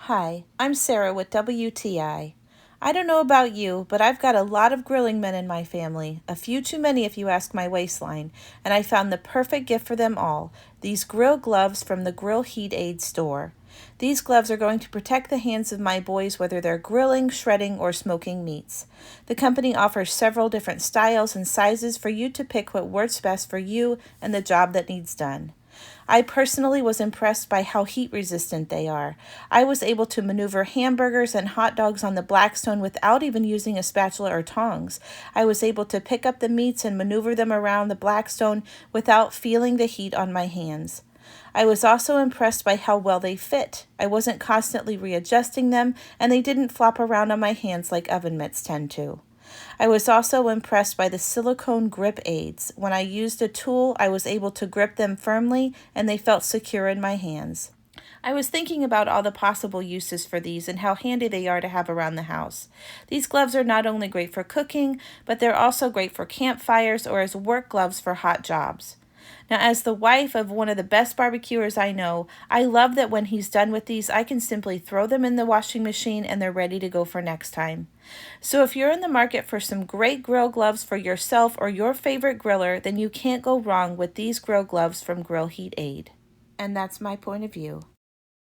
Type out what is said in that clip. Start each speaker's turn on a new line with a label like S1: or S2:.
S1: Hi, I'm Sarah with WTI. I don't know about you, but I've got a lot of grilling men in my family, a few too many if you ask my waistline, and I found the perfect gift for them all, these grill gloves from the Grill Heat Aid store. These gloves are going to protect the hands of my boys whether they're grilling, shredding, or smoking meats. The company offers several different styles and sizes for you to pick what works best for you and the job that needs done. I personally was impressed by how heat resistant they are. I was able to maneuver hamburgers and hot dogs on the Blackstone without even using a spatula or tongs. I was able to pick up the meats and maneuver them around the Blackstone without feeling the heat on my hands. I was also impressed by how well they fit. I wasn't constantly readjusting them, and they didn't flop around on my hands like oven mitts tend to. I was also impressed by the silicone grip aids. When I used a tool, I was able to grip them firmly and they felt secure in my hands. I was thinking about all the possible uses for these and how handy they are to have around the house. These gloves are not only great for cooking, but they're also great for campfires or as work gloves for hot jobs. Now, as the wife of one of the best barbecuers I know, I love that when he's done with these, I can simply throw them in the washing machine and they're ready to go for next time. So if you're in the market for some great grill gloves for yourself or your favorite griller, then you can't go wrong with these grill gloves from Grill Heat Aid. And that's my point of view.